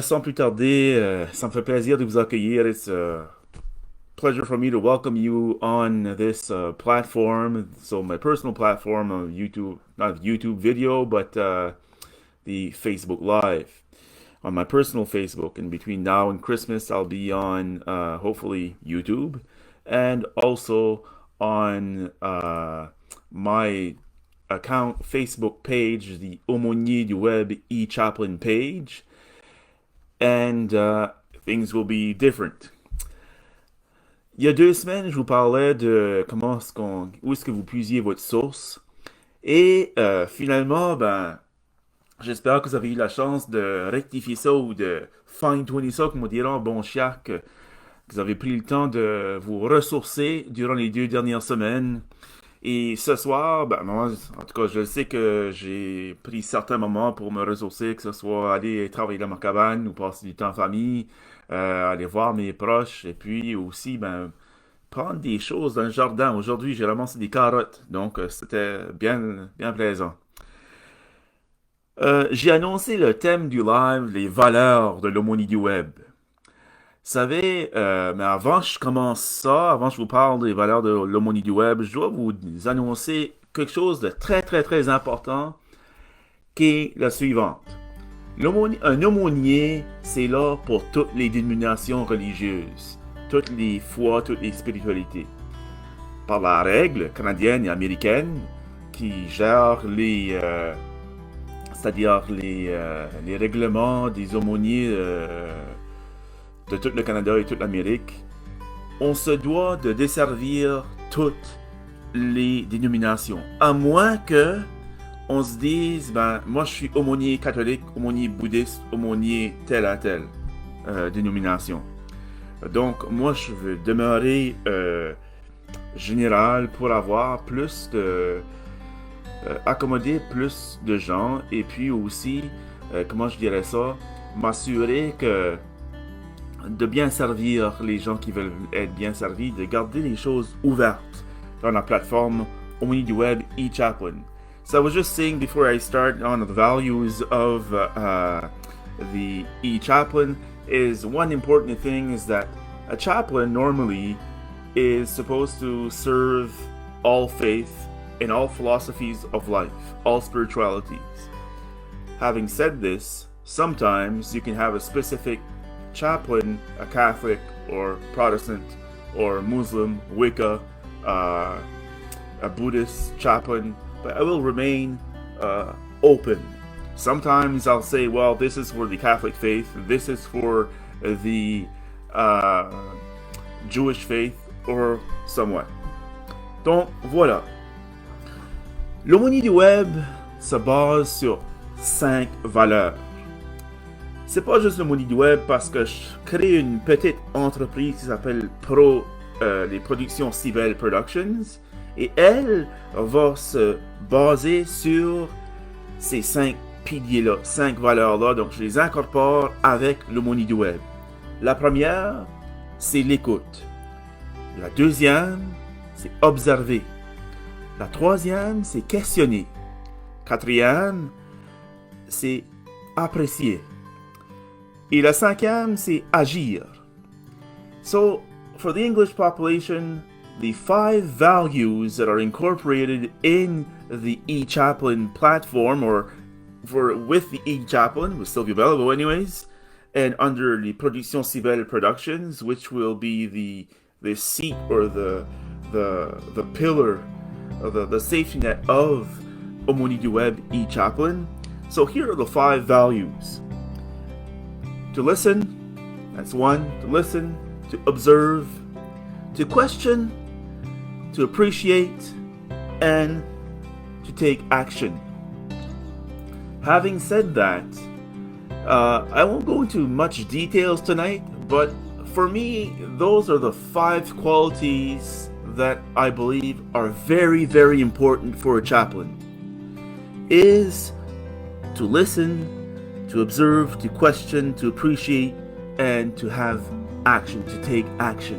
sans plus tarder, ça me fait plaisir de vous accueillir. It's a pleasure for me to welcome you on this platform. So my personal platform of YouTube, not YouTube video, but the Facebook Live. On my personal Facebook, and between now and Christmas, I'll be on hopefully YouTube, and also on my account Facebook page, the Aumônier du Web e-Chaplain page, and things will be different. Il y a 2 semaines, je vous parlais de où est-ce que vous puisiez votre source. Et finalement, j'espère que vous avez eu la chance de rectifier ça ou de fine-tuner ça, comme on dirait en bon chiac, que vous avez pris le temps de vous ressourcer durant les 2 dernières semaines. Et ce soir, moi, en tout cas, je sais que j'ai pris certains moments pour me ressourcer, que ce soit aller travailler dans ma cabane ou passer du temps en famille, aller voir mes proches, et puis aussi, prendre des choses dans le jardin. Aujourd'hui, j'ai ramassé des carottes, donc c'était bien, bien plaisant. J'ai annoncé le thème du live, les valeurs de l'aumônier du web. Vous savez, mais avant que je commence ça, avant que je vous parle des valeurs de l'aumônier du web, je dois vous annoncer quelque chose de très, très, très important, qui est la suivante. Un aumônier, c'est là pour toutes les dénominations religieuses, toutes les foi, toutes les spiritualités. Par la règle canadienne et américaine, qui gère c'est-à-dire les règlements des aumôniers de tout le Canada et toute l'Amérique, on se doit de desservir toutes les dénominations. À moins que on se dise, moi je suis aumônier catholique, aumônier bouddhiste, aumônier telle à telle dénomination. Donc moi je veux demeurer général pour avoir plus de... accommoder plus de gens et puis aussi, comment je dirais ça, m'assurer que de bien servir les gens qui veulent être bien servis, de garder les choses ouvertes dans la plateforme Aumônier du Web e-Chaplain. So I was just saying before I start on the values of the e-Chaplain is one important thing is that a chaplain normally is supposed to serve all faith and all philosophies of life, all spiritualities. Having said this, sometimes you can have a specific chaplain, a Catholic or Protestant or Muslim, Wicca, a Buddhist chaplain, but I will remain open. Sometimes I'll say, well, this is for the Catholic faith, this is for the Jewish faith, or somewhat. Donc, voilà. L'aumônier du web se base sur 5 valeurs. C'est pas juste l'aumônier du web parce que je crée une petite entreprise qui s'appelle les Productions Cibel Productions et elle va se baser sur ces 5 piliers-là, 5 valeurs-là, donc je les incorpore avec l'aumônier du web. La première, c'est l'écoute. La deuxième, c'est observer. La troisième, c'est questionner. Quatrième, c'est apprécier. Et la cinquième, c'est agir. So, for the English population, the 5 values that are incorporated in the e-Chaplain platform, or with the e-Chaplain, will still be available anyways, and under the Productions Cibel Productions, which will be the seat or the pillar, the safety net of Aumônier du Web e-Chaplain. So here are the 5 values. To listen, that's 1. To listen, to observe, to question, to appreciate, and to take action. Having said that, I won't go into much details tonight, but for me, those are the 5 qualities that I believe are very, very important for a chaplain. Is to listen, to observe, to question, to appreciate, and to have action, to take action.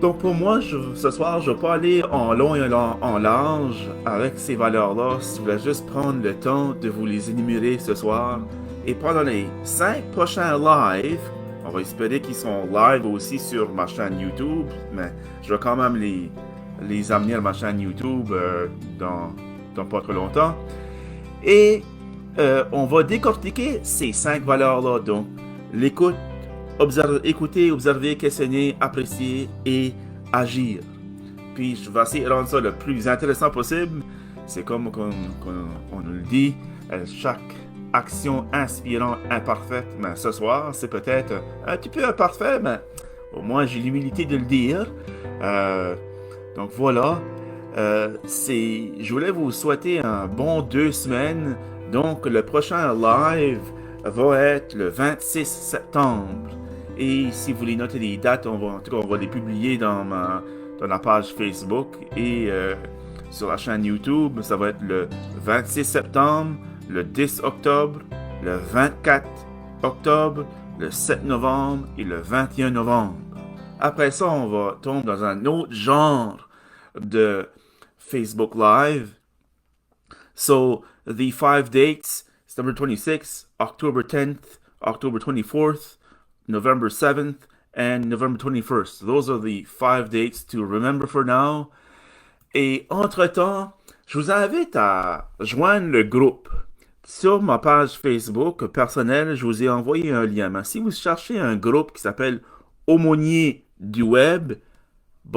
Donc pour moi, ce soir, je ne vais pas aller en long et en large avec ces valeurs-là. Je voulais juste prendre le temps de vous les énumérer ce soir Et pendant les 5 prochains lives, on va espérer qu'ils sont live aussi sur ma chaîne YouTube, mais je vais quand même les amener à ma chaîne YouTube dans pas trop longtemps. Et on va décortiquer ces 5 valeurs-là. Donc, l'écoute, écouter, observer, questionner, apprécier et agir. Puis, je vais essayer de rendre ça le plus intéressant possible. C'est comme on nous le dit, chaque action inspirante imparfaite, mais ce soir, c'est peut-être un petit peu imparfait, mais au moins j'ai l'humilité de le dire. Donc voilà, je voulais vous souhaiter un bon 2 semaines. Donc le prochain live va être le 26 septembre. Et si vous voulez noter les dates, en tout cas, on va les publier dans la page Facebook et sur la chaîne YouTube. Ça va être le 26 septembre, le 10 octobre, le 24 octobre, le 7 novembre et le 21 novembre. Après ça, on va tomber dans un autre genre de Facebook Live. So, the 5 dates, September 26th, October 10th, October 24th, November 7th, and November 21st. Those are the 5 dates to remember for now. Et entre-temps, je vous invite à joindre le groupe. Sur ma page Facebook personnelle, je vous ai envoyé un lien. Mais si vous cherchez un groupe qui s'appelle Aumônier du Web, /,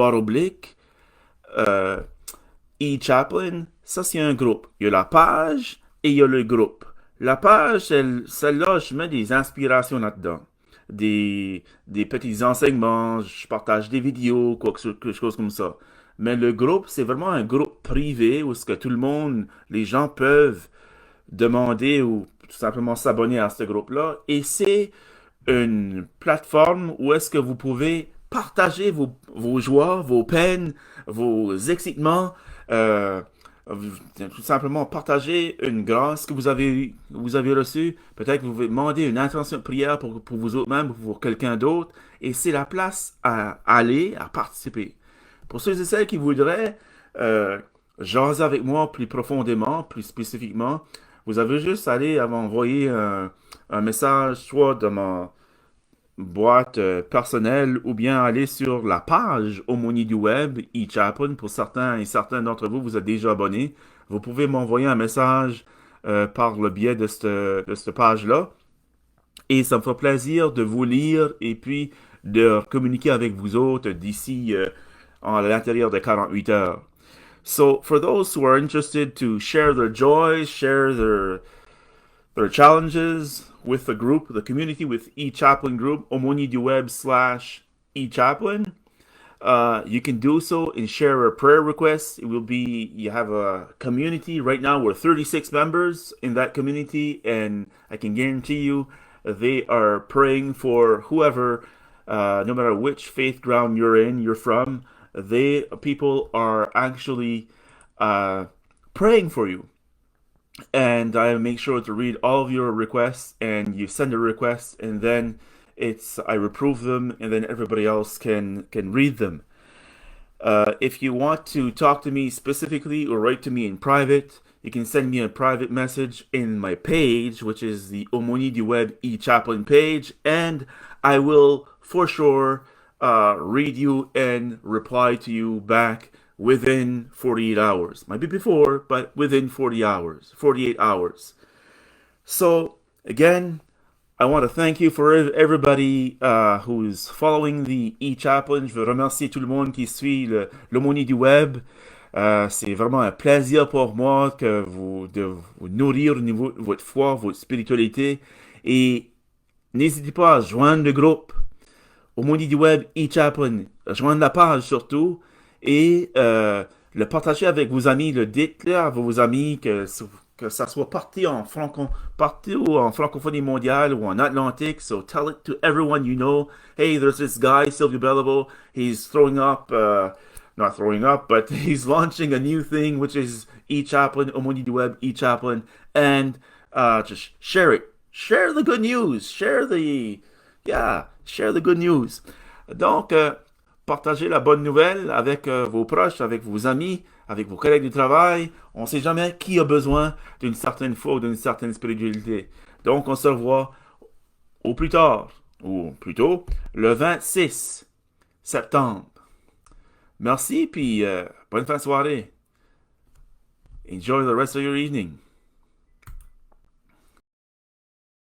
eChaplain, ça c'est un groupe. Il y a la page et il y a le groupe. La page, celle-là, je mets des inspirations là-dedans. Des petits enseignements, je partage des vidéos, quelque chose comme ça. Mais le groupe, c'est vraiment un groupe privé où ce que tout le monde, les gens peuvent demander ou tout simplement s'abonner à ce groupe-là. Et c'est une plateforme où est-ce que vous pouvez partager vos joies, vos peines, vos excitements, tout simplement partager une grâce que vous avez reçue. Peut-être que vous pouvez demander une intention de prière pour vous autres-mêmes ou pour quelqu'un d'autre. Et c'est la place à aller, à participer. Pour ceux et celles qui voudraient jaser avec moi plus profondément, plus spécifiquement, vous avez juste à aller m'envoyer un message soit dans ma boîte personnelle ou bien aller sur la page Aumônier du Web, eChaplain. Pour certains et certains d'entre vous, vous êtes déjà abonnés. Vous pouvez m'envoyer un message par le biais de cette page-là. Et ça me fera plaisir de vous lire et puis de communiquer avec vous autres d'ici à l'intérieur de 48 heures. So, for those who are interested to share their joys, share their challenges with the group, the community, with eChaplain group, Aumônier du Web / eChaplain, you can do so and share a prayer request. It will be, you have a community. Right now, we're 36 members in that community, and I can guarantee you they are praying for whoever, no matter which faith ground you're from, people are actually praying for you. And I make sure to read all of your requests, and you send a request, and then I reprove them, and then everybody else can read them. If you want to talk to me specifically or write to me in private, you can send me a private message in my page, which is the Aumônier du Web eChaplain page, and I will for sure read you and reply to you back within 48 hours. Might be before, but within 48 hours. So, again, I want to thank you for everybody who's following the eChaplain. Je veux remercier tout le monde qui suit l'Aumônier du Web. C'est vraiment un plaisir pour moi de vous nourrir au niveau de votre foi, votre spiritualité. Et n'hésitez pas à joindre le groupe Aumônier du Web eChaplain. Joindre la page surtout. Et le partager avec vos amis. Le dites-le à vos amis que ça soit partout en francophonie mondiale ou en Atlantique. So tell it to everyone you know. Hey, there's this guy, Sylvie Bellable. He's not throwing up, but he's launching a new thing, which is eChaplain, Aumônier du Web, eChaplain, and just share it. Share the good news. Share the good news. Donc, partagez la bonne nouvelle avec vos proches, avec vos amis, avec vos collègues du travail. On ne sait jamais qui a besoin d'une certaine foi ou d'une certaine spiritualité. Donc, on se revoit au plus tard, ou plutôt le 26 septembre. Merci, puis bonne fin de soirée. Enjoy the rest of your evening.